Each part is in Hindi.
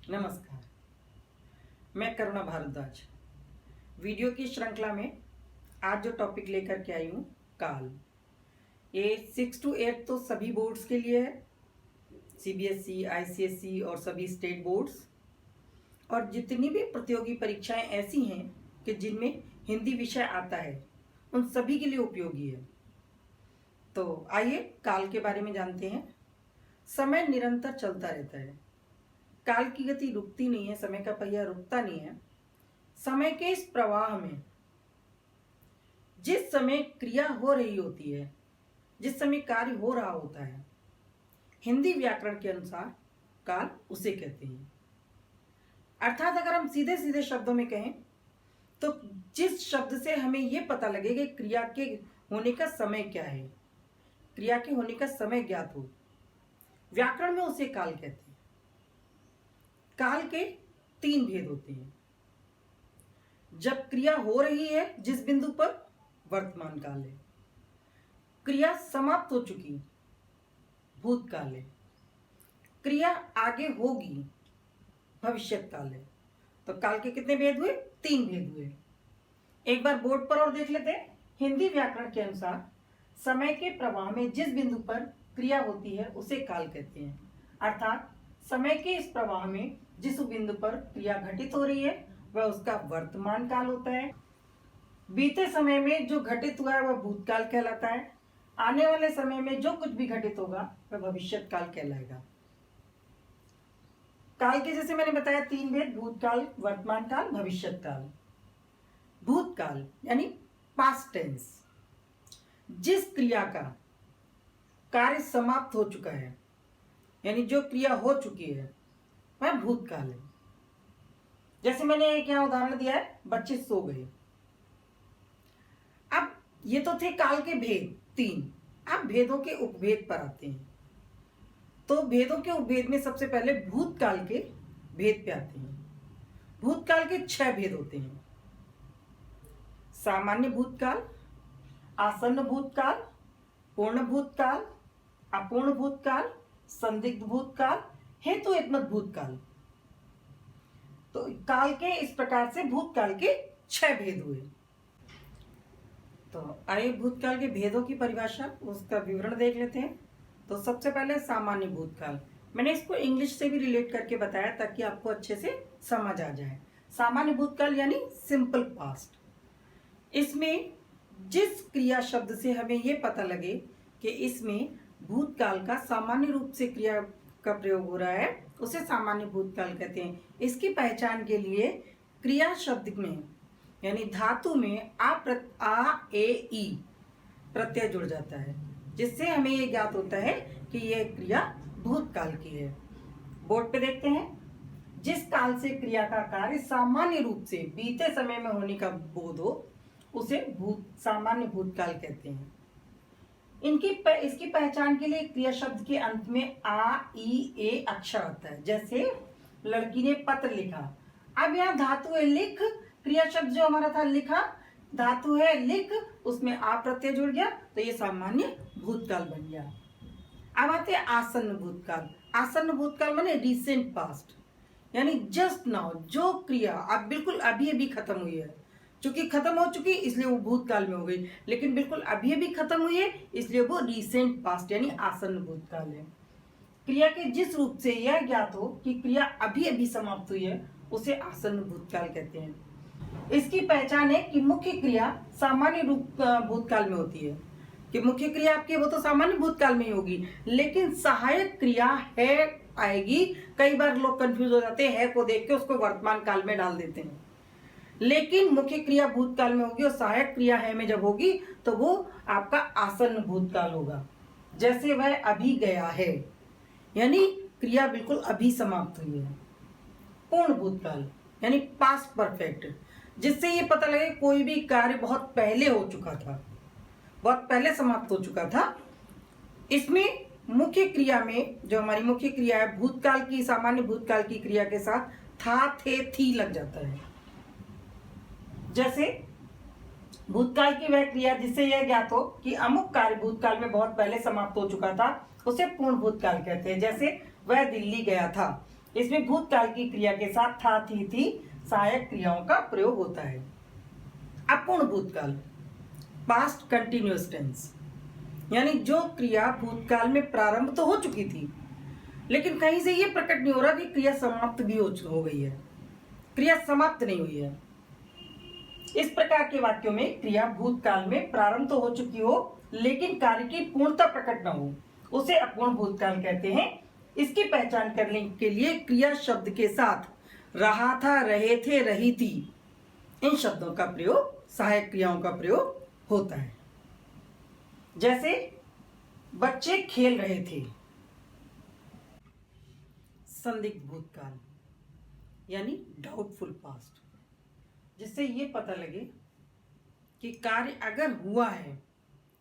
नमस्कार। मैं करुणा भारद्वाज। वीडियो की श्रृंखला में आज जो टॉपिक लेकर के आई हूँ, काल। ये 6 to 8 तो सभी बोर्ड्स के लिए है, सीबीएसई, आईसीएसई और सभी स्टेट बोर्ड्स। और जितनी भी प्रतियोगी परीक्षाएं ऐसी हैं कि जिनमें हिंदी विषय आता है, उन सभी के लिए उपयोगी है। तो आइए काल के बारे में जानते हैं। समय निरंतर चलता रहता है। काल की गति रुकती नहीं है, समय का पहिया रुकता नहीं है। समय के इस प्रवाह में जिस समय क्रिया हो रही होती है, जिस समय कार्य हो रहा होता है, हिंदी व्याकरण के अनुसार काल उसे कहते हैं। अर्थात अगर हम सीधे सीधे शब्दों में कहें तो जिस शब्द से हमें यह पता लगे कि क्रिया के होने का समय क्या है, क्रिया के होने का समय ज्ञात हो, व्याकरण में उसे काल कहते हैं। काल के 3 भेद होते हैं। जब क्रिया हो रही है जिस बिंदु पर, वर्तमान काल है। क्रिया समाप्त हो चुकी, भूतकाल है। क्रिया आगे होगी, भविष्यत काल है। तो काल के कितने भेद हुए? 3 भेद हुए। एक बार बोर्ड पर और देख लेते हैं। हिंदी व्याकरण के अनुसार समय के प्रवाह में जिस बिंदु पर क्रिया होती है उसे काल कहते हैं। अर्थात समय के इस प्रवाह में जिस बिंदु पर क्रिया घटित हो रही है वह उसका वर्तमान काल होता है। बीते समय में जो घटित हुआ है वह भूतकाल कहलाता है। आने वाले समय में जो कुछ भी घटित होगा वह भविष्यत काल कहलाएगा। काल के जैसे मैंने बताया 3 भेद, भूतकाल, वर्तमान काल, भविष्यत काल। भूतकाल यानी पास्ट टेंस, जिस क्रिया का कार्य समाप्त हो चुका है, यानी जो क्रिया हो चुकी है वह भूतकाल है। जैसे मैंने एक यहाँ उदाहरण दिया है, बच्चे सो गए। अब ये तो थे काल के भेद 3। अब भेदों के उपभेद पर आते हैं। तो भेदों के उपभेद में सबसे पहले भूतकाल के भेद पे आते हैं। भूतकाल के 6 भेद होते हैं। सामान्य भूतकाल, आसन्न भूतकाल, पूर्ण भूतकाल, अपूर्ण भूतकाल, संदिग्ध भूतकाल, हेतु एकमत भूतकाल। तो काल के इस प्रकार से भूतकाल के 6 भेद हुए। तो आइए भूतकाल के भेदों की परिभाषा, उसका विवरण देख लेते हैं। तो सबसे पहले सामान्य भूतकाल। मैंने इसको इंग्लिश से भी रिलेट करके बताया ताकि आपको अच्छे से समझ आ जाए। सामान्य भूतकाल यानी सिंपल पास्ट। इसमें जिस क्रिया शब्द से हमें यह पता लगे कि इसमें भूतकाल का सामान्य रूप से क्रिया का प्रयोग हो रहा है, उसे सामान्य भूतकाल कहते हैं। इसकी पहचान के लिए क्रिया शब्द में यानी धातु में आ ए ई प्रत्यय जुड़ जाता है, जिससे हमें ये ज्ञात होता है कि यह क्रिया भूतकाल की है। बोर्ड पे देखते हैं। जिस काल से क्रिया का कार्य सामान्य रूप से बीते समय में होने का बोध हो उसे सामान्य भूतकाल कहते हैं। इसकी पहचान के लिए क्रिया शब्द के अंत में आ ई ए अक्षर आता है। जैसे लड़की ने पत्र लिखा। अब यहाँ धातु है लिख, क्रिया शब्द जो हमारा था लिखा, धातु है लिख, उसमें आ प्रत्यय जुड़ गया तो ये सामान्य भूतकाल बन गया। अब आते हैं आसन्न भूतकाल। आसन्न भूतकाल माने रिसेंट पास्ट, यानी जस्ट नाउ, जो क्रिया अब बिल्कुल अभी अभी खत्म हुई है। चूंकि खत्म हो चुकी इसलिए वो भूतकाल में हो गई, लेकिन बिल्कुल अभी अभी खत्म हुई है इसलिए वो रिसेंट पास्ट यानी आसन्न भूतकाल है। क्रिया के जिस रूप से यह ज्ञात हो कि क्रिया अभी अभी समाप्त हुई है उसे आसन्न भूतकाल कहते हैं। इसकी पहचान है कि मुख्य क्रिया सामान्य रूप भूतकाल में होती है, कि मुख्य क्रिया आपकी वो तो सामान्य भूतकाल में ही होगी, लेकिन सहायक क्रिया है आएगी। कई बार लोग कंफ्यूज हो जाते हैं, है को देख के उसको वर्तमान काल में डाल देते हैं, लेकिन मुख्य क्रिया भूतकाल में होगी और सहायक क्रिया है में जब होगी तो वो आपका आसन्न भूतकाल होगा। जैसे वह अभी गया है, यानी क्रिया बिल्कुल अभी समाप्त हुई है। पूर्ण भूतकाल यानी पास्ट परफेक्ट, जिससे ये पता लगे कोई भी कार्य बहुत पहले हो चुका था, बहुत पहले समाप्त हो चुका था। इसमें मुख्य क्रिया में जो हमारी मुख्य क्रिया है भूतकाल की, सामान्य भूतकाल की क्रिया के साथ था, थे, थी लग जाता है। जैसे भूतकाल की वह क्रिया जिससे यह ज्ञात हो कि अमुक कार्य भूतकाल में बहुत पहले समाप्त हो चुका था उसे पूर्ण भूतकाल कहते हैं। जैसे वह दिल्ली गया था, इसमें भूतकाल की क्रिया के साथ था, थी सहायक क्रियाओं का प्रयोग होता है। अपूर्ण भूतकाल, पास्ट कंटिन्यूअस टेंस, यानी जो क्रिया भूतकाल में प्रारंभ तो हो चुकी थी लेकिन कहीं से ये प्रकट नहीं हो रहा कि क्रिया समाप्त भी हो गई है, क्रिया समाप्त नहीं हुई है। इस प्रकार के वाक्यों में क्रिया भूतकाल में प्रारंभ तो हो चुकी हो लेकिन कार्य की पूर्णता प्रकट न हो, उसे अपूर्ण भूतकाल कहते हैं। इसकी पहचान करने के लिए क्रिया शब्द के साथ रहा था, रहे थे, रही थी, इन शब्दों का प्रयोग, सहायक क्रियाओं का प्रयोग होता है। जैसे बच्चे खेल रहे थे, संदिग्ध भूतकाल यानी डाउटफुल पास्ट, जिससे ये पता लगे कि कार्य अगर हुआ है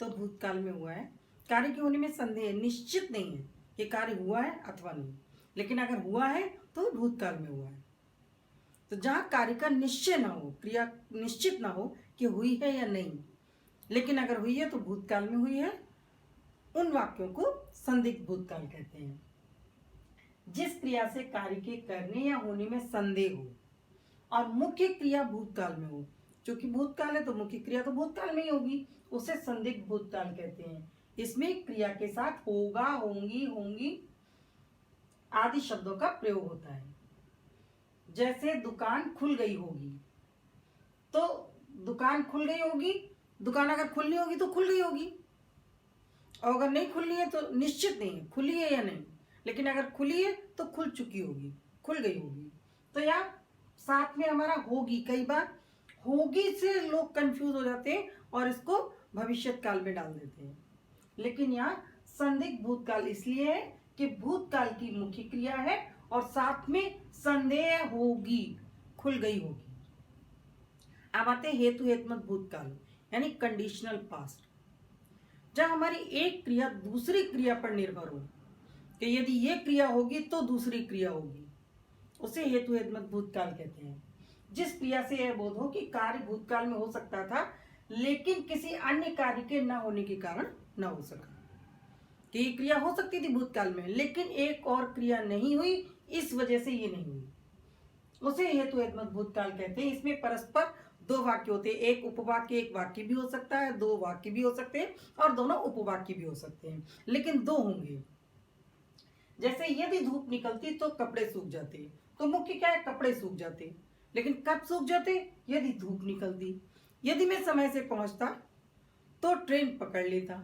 तो भूतकाल में हुआ है, कार्य के होने में संदेह निश्चित नहीं है कि कार्य हुआ है अथवा नहीं, लेकिन अगर हुआ है तो भूतकाल में हुआ है। तो जहां कार्य का निश्चय ना हो, क्रिया निश्चित ना हो कि हुई है या नहीं, लेकिन अगर हुई है तो भूतकाल में हुई है, उन वाक्यों को संदिग्ध भूतकाल कहते हैं। जिस क्रिया से कार्य के करने या होने में संदेह हो और मुख्य क्रिया भूतकाल में हो, क्योंकि भूतकाल है तो मुख्य क्रिया तो भूतकाल में ही होगी, उसे संदिग्ध भूतकाल कहते हैं। इसमें क्रिया के साथ होगा, होंगी, होंगी आदि शब्दों का प्रयोग होता है। जैसे दुकान खुल गई होगी, तो दुकान खुल गई होगी, दुकान अगर खुलनी होगी तो खुल गई होगी, और अगर नहीं खुलनी है तो निश्चित नहीं है खुली है या नहीं, लेकिन अगर खुली है तो खुल चुकी होगी, खुल गई होगी। तो यहाँ साथ में हमारा होगी, कई बार होगी से लोग कंफ्यूज हो जाते हैं और इसको भविष्य काल में डाल देते हैं, लेकिन यहाँ संदिग्ध भूतकाल इसलिए है कि भूतकाल की मुख्य क्रिया है और साथ में संदेह होगी, खुल गई होगी। अब आते हेतु हेतुमत भूतकाल यानी कंडीशनल पास्ट, जहां हमारी एक क्रिया दूसरी क्रिया पर निर्भर हो कि यदि ये क्रिया होगी तो दूसरी क्रिया होगी, उसे हेतु हेतुमत भूतकाल कहते हैं। जिस क्रिया से यह बोध हो कि कार्य भूतकाल में हो सकता था लेकिन किसी अन्य कार्य के न होने के कारण न हो सका, कि ये क्रिया हो सकती थी भूतकाल में लेकिन एक और क्रिया नहीं हुई, इस वजह से ये नहीं हुई, उसे हेतु हेतुमत भूतकाल कहते हैं। इसमें परस्पर दो वाक्य होते हैं, एक उपवाक्य एक वाक्य भी हो सकता है, दो वाक्य भी हो सकते हैं और दोनों उपवाक्य भी हो सकते हैं, लेकिन दो होंगे। जैसे यदि धूप निकलती तो कपड़े सूख जाते, तो मुख्य क्या है, कपड़े सूख जाते, लेकिन कब सूख जाते, यदि धूप निकलती। यदि मैं समय से पहुंचता तो ट्रेन पकड़ लेता,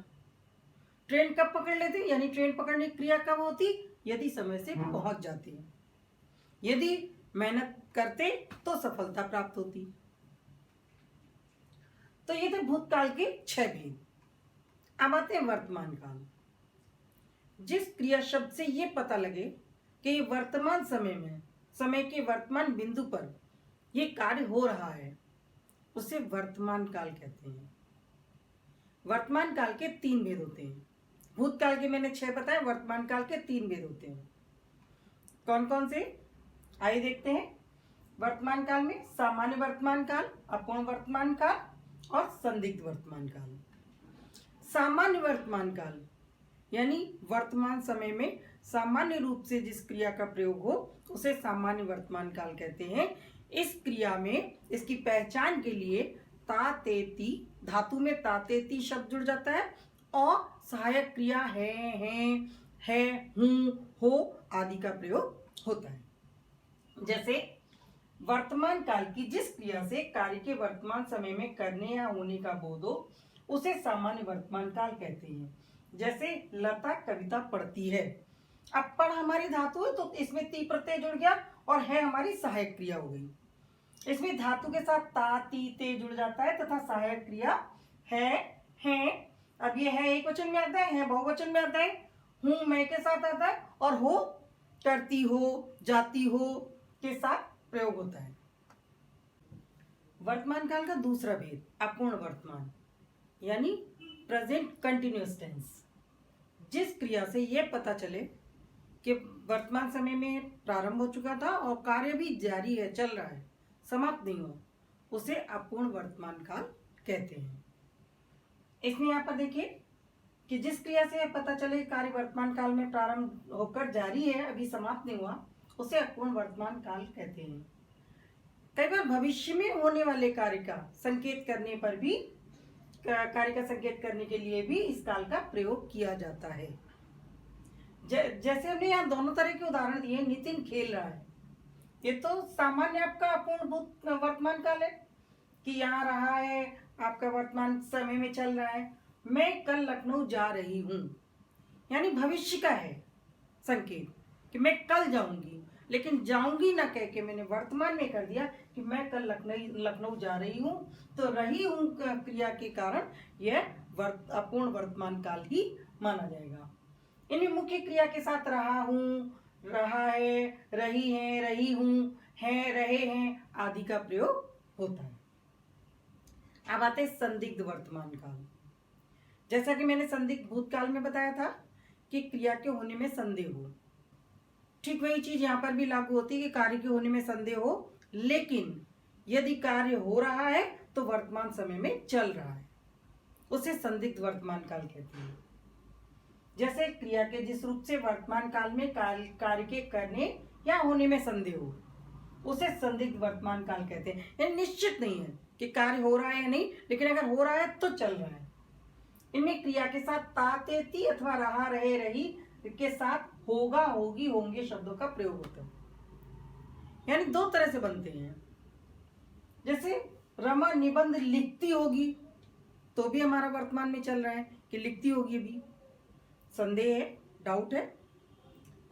ट्रेन कब पकड़ लेते, यानी ट्रेन पकड़ने की क्रिया कब होती, यदि समय से पहुंच जाती, यदि मेहनत करते तो सफलता प्राप्त होती। तो ये थे भूतकाल के 6 भेद। अब आते हैं वर्तमान काल। जिस क्रिया शब्द से ये पता लगे कि वर्तमान समय में, समय के वर्तमान बिंदु पर ये कार्य हो रहा है, उसे वर्तमान काल कहते हैं। वर्तमान काल के 3 भेद होते हैं। भूतकाल के मैंने 6 बताए, वर्तमान काल के 3 भेद होते हैं। कौन कौन से, आइए देखते हैं। वर्तमान काल में सामान्य वर्तमान काल, अपूर्ण वर्तमान काल और संदिग्ध वर्तमान काल। सामान्य वर्तमान काल यानी वर्तमान समय में सामान्य रूप से जिस क्रिया का प्रयोग हो उसे सामान्य वर्तमान काल कहते हैं। इस क्रिया में इसकी पहचान के लिए ता ते ती, धातु में ता ते ती शब्द जुड़ जाता है और सहायक क्रिया है, हूं, हो आदि का प्रयोग होता है। जैसे वर्तमान काल की जिस क्रिया से कार्य के वर्तमान समय में करने या होने का बोध हो उसे सामान्य वर्तमान काल कहते हैं। जैसे लता कविता पढ़ती है, अब पढ़ हमारी धातु है तो इसमें ती प्रत्यय जुड़ गया और है हमारी सहायक क्रिया हो गई। इसमें धातु के साथ ता ती ते जुड़ जाता है तथा सहायक क्रिया है। अब ये है एक वचन में आता है बहुवचन में आता है, हूं मैं के साथ आता है और हो करती हो जाती हो के साथ प्रयोग होता है। वर्तमान काल का दूसरा भेद अपूर्ण वर्तमान यानी प्रेजेंट कंटिन्यूअस टेंस। जिस क्रिया से यह पता चले कि वर्तमान समय में प्रारंभ हो चुका था और कार्य भी जारी है, चल रहा है, समाप्त नहीं हुआ, उसे अपूर्ण वर्तमान काल कहते हैं। इसमें यहाँ पर देखिए कि जिस क्रिया से पता चले कार्य वर्तमान काल में प्रारंभ होकर जारी है, अभी समाप्त नहीं हुआ, उसे अपूर्ण वर्तमान काल कहते हैं। कई बार भविष्य में होने वाले कार्य का संकेत करने पर भी, कार्य का संकेत करने के लिए भी इस काल का प्रयोग किया जाता है। जैसे हमने यहाँ दोनों तरह के उदाहरण दिए। नितिन खेल रहा है, ये तो सामान्य आपका अपूर्ण वर्तमान काल है कि यहाँ रहा है, आपका वर्तमान समय में चल रहा है। मैं कल लखनऊ जा रही हूँ, यानी भविष्य का है संकेत कि मैं कल जाऊंगी, लेकिन जाऊंगी ना कह के मैंने वर्तमान में कर दिया कि मैं कल लखनऊ जा रही हूँ, तो रही हूँ क्रिया के कारण यह अपूर्ण वर्तमान काल ही माना जाएगा। इन्हीं मुख्य क्रिया के साथ रहा हूँ, रहा है, रही है, रही हूँ, है, रहे हैं आदि का प्रयोग होता है। अब आते हैं संदिग्ध वर्तमान काल। जैसा कि मैंने संदिग्ध भूतकाल में बताया था कि क्रिया के होने में संदेह हो, ठीक वही चीज यहाँ पर भी लागू होती है कि कार्य के होने में संदेह हो, लेकिन यदि कार्य हो रहा है तो वर्तमान समय में चल रहा है, उसे संदिग्ध वर्तमान काल कहते हैं। जैसे क्रिया के जिस रूप से वर्तमान काल में कार्य के करने या होने में संदेह हो, उसे संदिग्ध वर्तमान काल कहते हैं। यानी निश्चित नहीं है कि कार्य हो रहा है या नहीं, लेकिन अगर हो रहा है तो चल रहा है। इनमें क्रिया के साथ ता, ते, ती अथवा रहा, रहे, रही के साथ होगा, होगी, होंगे शब्दों का प्रयोग होता है। यानी दो तरह से बनते हैं। जैसे रमा निबंध लिखती होगी, तो भी हमारा वर्तमान में चल रहा है कि लिखती होगी, भी संदेह है, डाउट है।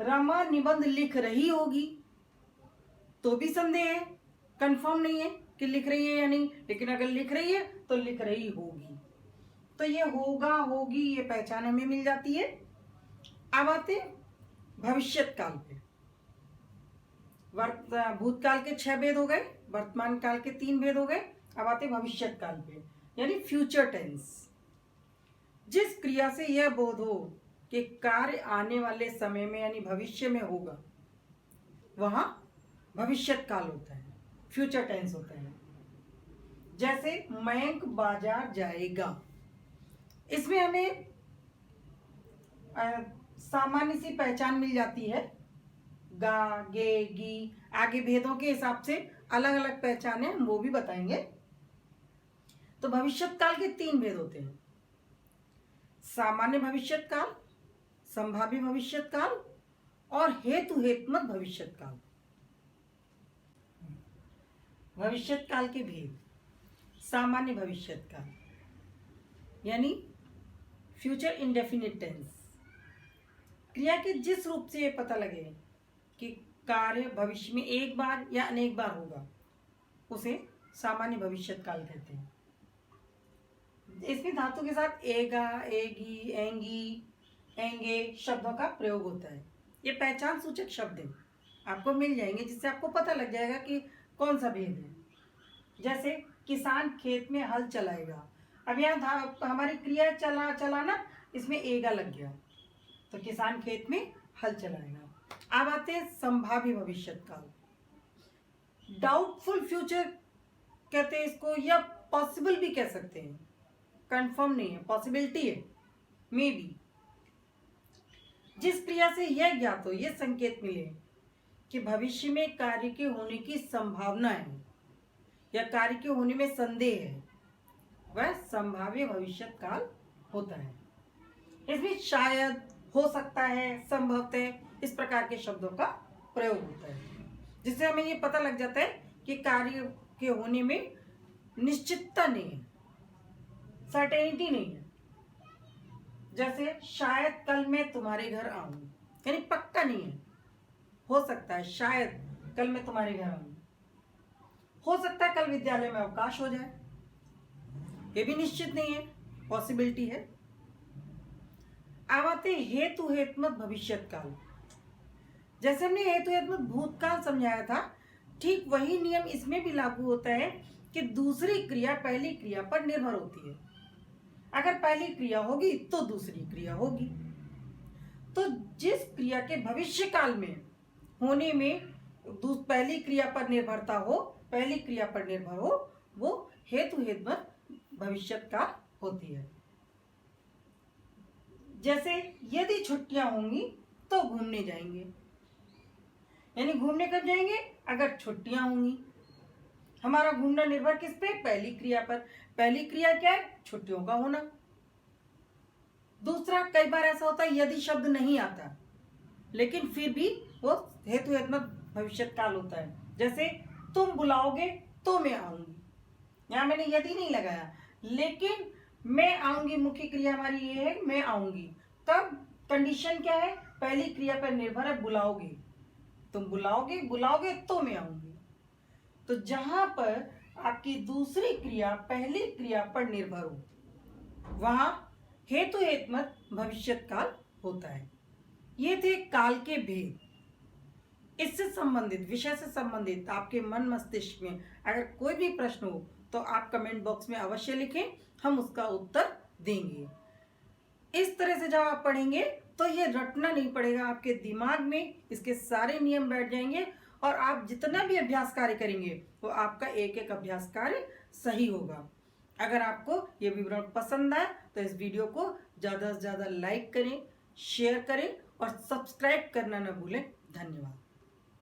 रमा निबंध लिख रही होगी, तो भी संदेह है, कंफर्म नहीं है कि लिख रही है या नहीं, लेकिन अगर लिख रही है तो लिख रही होगी। तो ये होगा, होगी, ये पहचान हमें मिल जाती है। अब आते भविष्यत काल पे। भूतकाल के 6 भेद हो गए, वर्तमान काल के 3 भेद हो गए। अब आते भविष्यत काल पे, यानी फ्यूचर टेंस। जिस क्रिया से यह बोध हो कि कार्य आने वाले समय में यानी भविष्य में होगा, वहां भविष्यत काल होता है, फ्यूचर टेंस होता है। जैसे मयंक बाजार जाएगा, इसमें हमें सामान्य सी पहचान मिल जाती है। गा, गे, गी, आगे भेदों के हिसाब से अलग अलग पहचान है, हम वो भी बताएंगे। तो भविष्यत काल के 3 भेद होते हैं: सामान्य भविष्यत काल, संभाव्य भविष्यत काल और हेतु हेतुमत भविष्यत काल। भविष्यत काल के भेद। सामान्य भविष्यत काल यानी फ्यूचर इंडेफिनिट टेंस। क्रिया के जिस रूप से ये पता लगे कि कार्य भविष्य में एक बार या अनेक बार होगा, उसे सामान्य भविष्यत काल कहते हैं। इसमें धातु के साथ एगा, एगी, एंगी, एंगे शब्दों का प्रयोग होता है। ये पहचान सूचक शब्द हैं, आपको मिल जाएंगे, जिससे आपको पता लग जाएगा कि कौन सा भेद है। जैसे किसान खेत में हल चलाएगा, अब यहाँ हमारी क्रिया चलाना, इसमें एगा लग गया, तो किसान खेत में हल चलाएगा। अब आते हैं संभाव्य भविष्यत काल। डाउटफुल फ्यूचर कहते हैं इसको, या पॉसिबल भी कह सकते हैं, कंफर्म नहीं है, पॉसिबिलिटी है, मे बी। जिस क्रिया से यह ज्ञात हो, यह संकेत मिले कि भविष्य में कार्य के होने की संभावना है या कार्य के होने में संदेह है, वह संभाव्य भविष्यत काल होता है। इसमें शायद, हो सकता है, संभवतः इस प्रकार के शब्दों का प्रयोग होता है, जिससे हमें ये पता लग जाता है कि कार्य के होने में निश्चितता नहीं है, सर्टेनिटी नहीं है। जैसे शायद कल मैं तुम्हारे घर आऊं, यानी पक्का नहीं है, हो सकता है शायद कल मैं तुम्हारे घर आऊं, हो सकता है कल विद्यालय में अवकाश हो जाए, ये भी निश्चित नहीं है, पॉसिबिलिटी है। अब आते हेतु हेतुमत भविष्यत काल। जैसे हमने हेतु हेतुमत भूतकाल समझाया था, ठीक वही नियम इसमें भी लागू होता है कि दूसरी क्रिया पहली क्रिया पर निर्भर होती है। अगर पहली क्रिया होगी तो दूसरी क्रिया होगी। तो जिस क्रिया के भविष्य काल में होने में पहली क्रिया पर निर्भरता हो, पहली क्रिया पर निर्भर हो, वो हेतु हेतुमत भविष्यत काल होती है। जैसे यदि छुट्टियां होंगी तो घूमने जाएंगे, यानी घूमने कब जाएंगे? अगर छुट्टियां होंगी। हमारा घूमना निर्भर किस पे? पहली क्रिया पर। पहली क्रिया क्या है? छुट्टियों का होना। दूसरा, कई बार ऐसा होता है यदि शब्द नहीं आता लेकिन फिर भी वो हेतु हेतुमत भविष्य काल होता है। जैसे तुम बुलाओगे तो मैं आऊंगी, यहां मैंने यदि नहीं लगाया, लेकिन मैं आऊंगी मुख्य क्रिया हमारी ये है, मैं आऊंगी। तब कंडीशन क्या है? पहली क्रिया पर निर्भर है, बुलाओगे। तुम बुलाओगे, बुलाओगे तो मैं आऊंगी। तो जहां पर आपकी दूसरी क्रिया पहली क्रिया पर निर्भर हो वहां हेतु हेतुमत भविष्यत काल होता है। ये थे काल के भेद। इससे संबंधित, विषय से संबंधित आपके मन मस्तिष्क में अगर कोई भी प्रश्न हो तो आप कमेंट बॉक्स में अवश्य लिखें, हम उसका उत्तर देंगे। इस तरह से जब आप पढ़ेंगे तो ये रटना नहीं पड़ेगा, आपके दिमाग में इसके सारे नियम बैठ जाएंगे और आप जितना भी अभ्यास कार्य करेंगे वो आपका एक एक अभ्यास कार्य सही होगा। अगर आपको ये विवरण पसंद आए तो इस वीडियो को ज़्यादा से ज़्यादा लाइक करें, शेयर करें और सब्सक्राइब करना न भूलें। धन्यवाद।